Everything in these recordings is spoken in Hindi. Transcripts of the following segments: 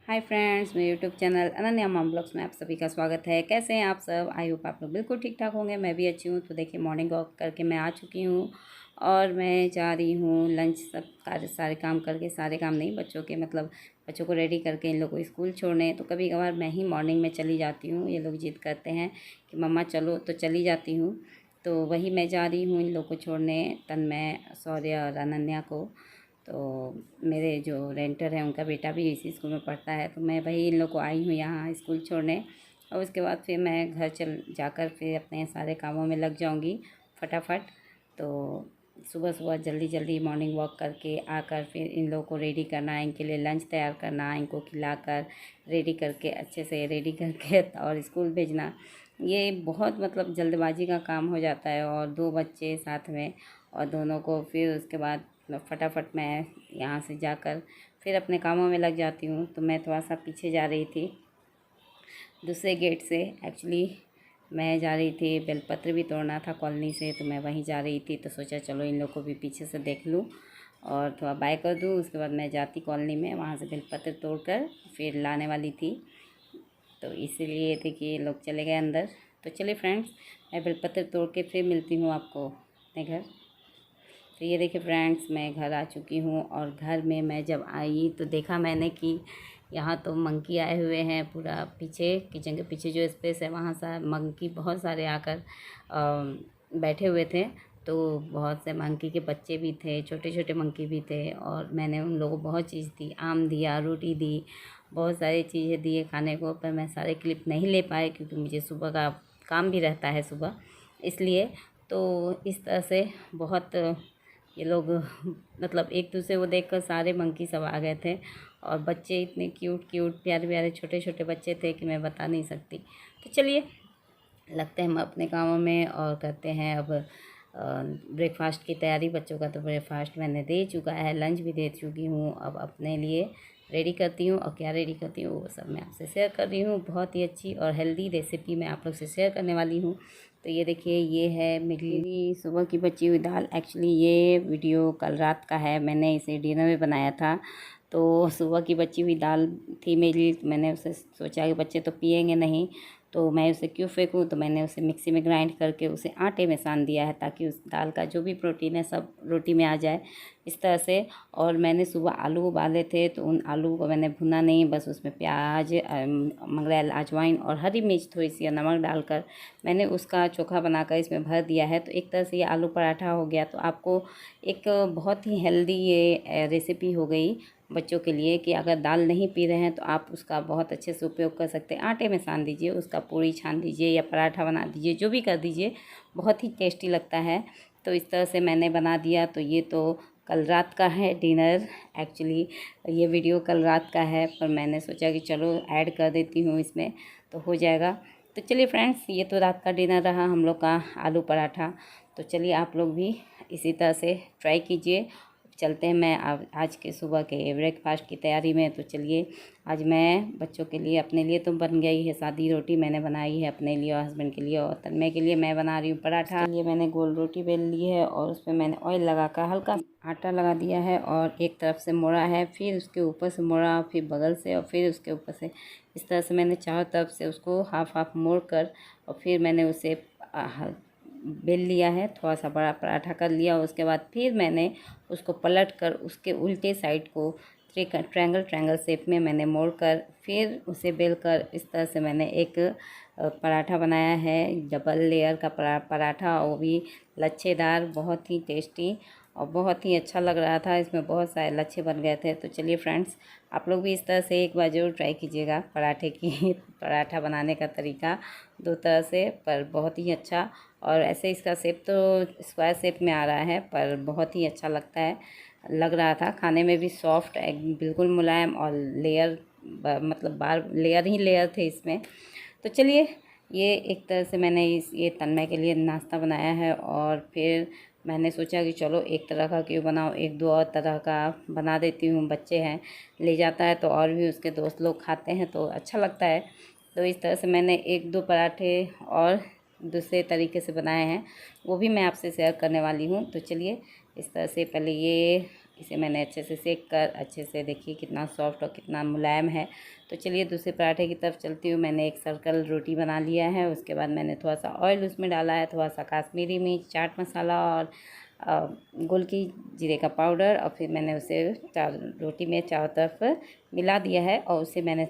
हाय फ्रेंड्स, मेरे YouTube channel Ananya mom blogs में आप सभी का स्वागत है। कैसे हैं आप सब? आई होप आप लोग बिल्कुल ठीक ठाक होंगे। मैं भी अच्छी हूँ। तो देखिए, मॉर्निंग वॉक करके मैं आ चुकी हूँ और मैं जा रही हूँ लंच सब सारे काम करके, सारे काम नहीं, बच्चों के मतलब बच्चों को रेडी करके इन लोगों को स्कूल छोड़ने। तो कभी कभार मैं ही मॉर्निंग में चली जाती हूँ। ये लोग जिद करते हैं कि मम्मा चलो, तो चली जाती हूँ। तो वही मैं जा रही हूँ इन लोग को छोड़ने, तन्मय, शौर्य और अनन्या को। तो मेरे जो रेंटर हैं उनका बेटा भी इसी स्कूल में पढ़ता है। तो मैं वही इन लोग को आई हूँ यहाँ स्कूल छोड़ने, और उसके बाद फिर मैं घर चल जाकर फिर अपने सारे कामों में लग जाऊँगी फटाफट। तो सुबह सुबह जल्दी जल्दी मॉर्निंग वॉक करके आकर फिर इन लोगों को रेडी करना, इनके लिए लंच तैयार करना, इनको खिलाकर रेडी करके अच्छे से रेडी करके और स्कूल भेजना। ये बहुत मतलब जल्दबाजी का काम हो जाता है, और दो बच्चे साथ में, और दोनों को फिर उसके बाद फटाफट मैं यहाँ से जाकर फिर अपने कामों में लग जाती हूँ। तो मैं थोड़ा सा पीछे जा रही थी दूसरे गेट से। एक्चुअली मैं जा रही थी, बेलपत्र भी तोड़ना था कॉलोनी से, तो मैं वहीं जा रही थी। तो सोचा चलो इन लोग को भी पीछे से देख लूँ और थोड़ा बाय कर दूँ। उसके बाद मैं जाती कॉलोनी में, वहाँ से बेलपत्र तोड़कर फिर लाने वाली थी। तो इसीलिए देखिए लोग चले गए अंदर। तो चलिए फ्रेंड्स, मैं बेलपत्र तोड़ के फिर मिलती हूँ आपको अपने घर। तो ये देखिए फ्रेंड्स, मैं घर आ चुकी हूँ, और घर में मैं जब आई तो देखा मैंने कि यहाँ तो मंकी आए हुए हैं। पूरा पीछे किचन के पीछे जो स्पेस है वहाँ सा मंकी बहुत सारे आकर बैठे हुए थे। तो बहुत से मंकी के बच्चे भी थे, छोटे छोटे मंकी भी थे, और मैंने उन लोगों को बहुत चीज़ दी, आम दिया, रोटी दी, बहुत सारी चीज़ें दिए खाने को। पर मैं सारे क्लिप नहीं ले पाए क्योंकि मुझे सुबह का काम भी रहता है सुबह, इसलिए। तो इस तरह से बहुत ये लोग मतलब एक दूसरे को देखकर सारे मंकी सब आ गए थे, और बच्चे इतने क्यूट क्यूट प्यारे प्यारे छोटे छोटे बच्चे थे कि मैं बता नहीं सकती। तो चलिए लगते हैं हम अपने कामों में और करते हैं अब ब्रेकफास्ट की तैयारी। बच्चों का तो ब्रेकफास्ट मैंने दे चुका है, लंच भी दे चुकी हूँ। अब अपने लिए रेडी करती हूँ, और क्या रेडी करती हूँ वो सब मैं आपसे शेयर कर रही हूँ। बहुत ही अच्छी और हेल्दी रेसिपी मैं आप लोग से शेयर करने वाली हूँ। तो ये देखिए, ये है मेरी सुबह की बची हुई दाल। एक्चुअली ये वीडियो कल रात का है, मैंने इसे डिनर में बनाया था। तो सुबह की बची हुई दाल थी मेरी, मैंने उसे सोचा कि बच्चे तो पिएंगे नहीं, तो मैं उसे क्यों फेंकूँ। तो मैंने उसे मिक्सी में ग्राइंड करके उसे आटे में सान दिया है, ताकि उस दाल का जो भी प्रोटीन है सब रोटी में आ जाए, इस तरह से। और मैंने सुबह आलू उबाले थे, तो उन आलू को मैंने भुना नहीं, बस उसमें प्याज, मंगरेल, अजवाइन और हरी मिर्च थोड़ी सी नमक डालकर मैंने उसका चोखा बनाकर इसमें भर दिया है। तो एक तरह से ये आलू पराठा हो गया। तो आपको एक बहुत ही हेल्दी ये रेसिपी हो गई बच्चों के लिए, कि अगर दाल नहीं पी रहे हैं तो आप उसका बहुत अच्छे से उपयोग कर सकते हैं। आटे में सान दीजिए, उसका पूड़ी छान दीजिए या पराठा बना दीजिए, जो भी कर दीजिए, बहुत ही टेस्टी लगता है। तो इस तरह से मैंने बना दिया। तो ये तो कल रात का है डिनर। एक्चुअली ये वीडियो कल रात का है, पर मैंने सोचा कि चलो ऐड कर देती हूँ इसमें, तो हो जाएगा। तो चलिए फ्रेंड्स, ये तो रात का डिनर रहा हम लोग का, आलू पराठा। तो चलिए आप लोग भी इसी तरह से ट्राई कीजिए। चलते हैं मैं आज के सुबह के ब्रेकफास्ट की तैयारी में। तो चलिए, आज मैं बच्चों के लिए, अपने लिए तो बन गई है सादी रोटी, मैंने बनाई है अपने लिए और हस्बैंड के लिए, और तन्मय के लिए मैं बना रही हूँ पराठा। चलिए, मैंने गोल रोटी बेल ली है, और उस पर मैंने ऑयल लगाकर हल्का आटा लगा दिया है, और एक तरफ से मोड़ा है, फिर उसके ऊपर से मोड़ा, फिर बगल से, और फिर उसके ऊपर से। इस तरह से मैंने चारों तरफ से उसको हाफ हाफ मोड़ कर, और फिर मैंने उसे बेल लिया है, थोड़ा सा बड़ा पराठा कर लिया। उसके बाद फिर मैंने उसको पलट कर उसके उल्टे साइड को ट्रायंगल शेप में मैंने मोड़ कर फिर उसे बेल कर, इस तरह से मैंने एक पराठा बनाया है, डबल लेयर का पराठा, वो भी लच्छेदार, बहुत ही टेस्टी और बहुत ही अच्छा लग रहा था। इसमें बहुत सारे लच्छे बन गए थे। तो चलिए फ्रेंड्स, आप लोग भी इस तरह से एक बार ज़रूर ट्राई कीजिएगा पराठे की पराठा बनाने का तरीका दो तरह से, पर बहुत ही अच्छा। और ऐसे इसका शेप तो स्क्वायर शेप में आ रहा है, पर बहुत ही अच्छा लग रहा था। खाने में भी सॉफ्ट, एक बिल्कुल मुलायम, और लेयर मतलब बार लेयर ही लेयर थे इसमें। तो चलिए, ये एक तरह से मैंने ये तन्मय के लिए नाश्ता बनाया है, और फिर मैंने सोचा कि चलो एक तरह का क्यों बनाओ, एक दो और तरह का बना देती हूँ। बच्चे हैं, ले जाता है तो और भी उसके दोस्त लोग खाते हैं तो अच्छा लगता है। तो इस तरह से मैंने एक दो पराठे और दूसरे तरीके से बनाए हैं, वो भी मैं आपसे शेयर करने वाली हूँ। तो चलिए, इस तरह से पहले ये इसे मैंने अच्छे से सेक कर अच्छे से देखिए कितना सॉफ्ट और कितना मुलायम है। तो चलिए दूसरे पराठे की तरफ चलती हूँ। मैंने एक सर्कल रोटी बना लिया है। उसके बाद मैंने थोड़ा सा ऑयल उसमें डाला है, थोड़ा सा कश्मीरी मिर्च, चाट मसाला और गोलकी जीरे का पाउडर, और फिर मैंने उसे रोटी में चारों तरफ मिला दिया है और उसे मैंने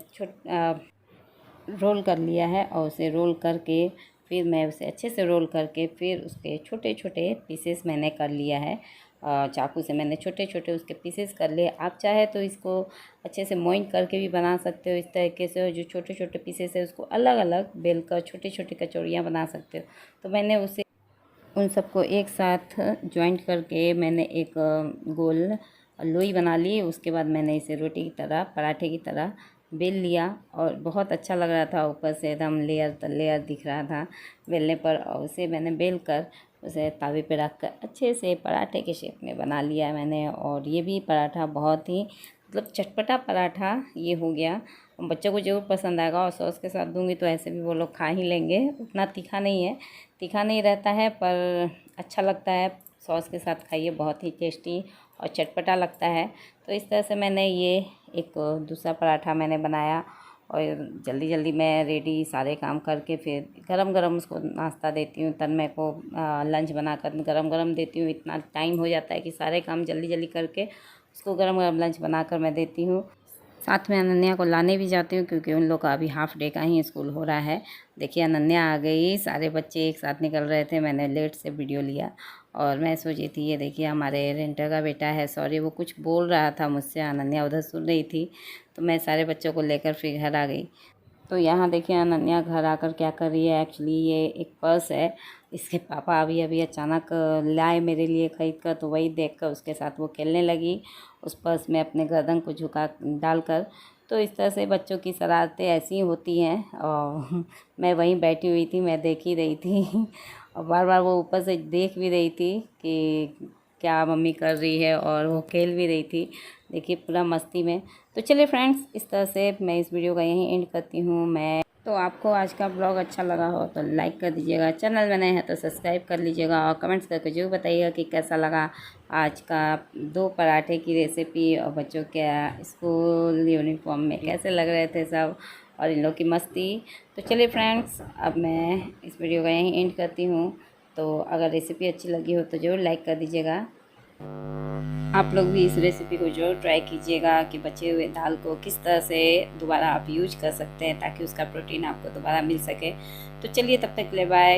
रोल कर लिया है। और उसे रोल करके फिर मैं उसे अच्छे से रोल करके फिर उसके छोटे छोटे पीसेस मैंने कर लिया है। चाकू से मैंने छोटे छोटे उसके पीसेस कर लिए। आप चाहे तो इसको अच्छे से मोइन करके भी बना सकते हो इस तरीके से, और जो छोटे छोटे पीसेस है उसको अलग अलग बेल कर छोटे छोटे कचौड़ियाँ बना सकते हो। तो मैंने उसे उन सबको एक साथ जॉइंट करके मैंने एक गोल लोई बना ली। उसके बाद मैंने इसे रोटी की तरह, पराठे की तरह बेल लिया और बहुत अच्छा लग रहा था। ऊपर से एकदम लेयर दिख रहा था बेलने पर, और उसे मैंने बेल कर उसे तवे पे रख कर अच्छे से पराठे के शेप में बना लिया मैंने। और ये भी पराठा बहुत ही मतलब चटपटा पराठा ये हो गया। बच्चों को ज़रूर पसंद आएगा, और सॉस के साथ दूंगी तो ऐसे भी वो लोग खा ही लेंगे। उतना तीखा नहीं है, तीखा नहीं रहता है पर अच्छा लगता है। सॉस के साथ खाइए, बहुत ही टेस्टी और चटपटा लगता है। तो इस तरह से मैंने ये एक दूसरा पराठा मैंने बनाया, और जल्दी जल्दी मैं रेडी सारे काम करके फिर गरम गरम उसको नाश्ता देती हूँ। तन्मय को लंच बनाकर गरम गरम देती हूँ। इतना टाइम हो जाता है कि सारे काम जल्दी जल्दी करके उसको गरम गरम लंच बनाकर मैं देती हूँ। साथ में अनन्या को लाने भी जाती हूँ क्योंकि उन लोग का अभी हाफ डे का ही स्कूल हो रहा है। देखिए अनन्या आ गई, सारे बच्चे एक साथ निकल रहे थे। मैंने लेट से वीडियो लिया और मैं सोची थी ये देखिए हमारे रेंटर का बेटा है, सॉरी वो कुछ बोल रहा था मुझसे, अनन्या उधर सुन रही थी। तो मैं सारे बच्चों को लेकर फिर घर आ गई। तो यहाँ देखिए अनन्या घर आकर क्या कर रही है। एक्चुअली ये एक पर्स है, इसके पापा अभी अभी अचानक लाए मेरे लिए ख़रीद कर, तो वही देखकर उसके साथ वो खेलने लगी उस पर्स में अपने गर्दन को झुका डालकर। तो इस तरह से बच्चों की शरारतें ऐसी होती हैं। और मैं वहीं बैठी हुई थी, मैं देख ही रही थी और बार बार वो ऊपर से देख भी रही थी कि क्या मम्मी कर रही है, और वो खेल भी रही थी देखिए पूरा मस्ती में। तो चलिए फ्रेंड्स, इस तरह से मैं इस वीडियो का यहीं एंड करती हूँ। तो आपको आज का ब्लॉग अच्छा लगा हो तो लाइक कर दीजिएगा, चैनल में नए हैं तो सब्सक्राइब कर लीजिएगा, और कमेंट्स करके जरूर बताइएगा कि कैसा लगा आज का 2 पराठे की रेसिपी, और बच्चों के स्कूल यूनिफॉर्म में कैसे लग रहे थे सब, और इन लोग की मस्ती। तो चलिए फ्रेंड्स, अब मैं इस वीडियो का यहीं एंड करती हूँ। तो अगर रेसिपी अच्छी लगी हो तो ज़रूर लाइक कर दीजिएगा। आप लोग भी इस रेसिपी को ज़रूर ट्राई कीजिएगा कि बचे हुए दाल को किस तरह से दोबारा आप यूज कर सकते हैं ताकि उसका प्रोटीन आपको दोबारा मिल सके। तो चलिए तब तक के लिए बाय।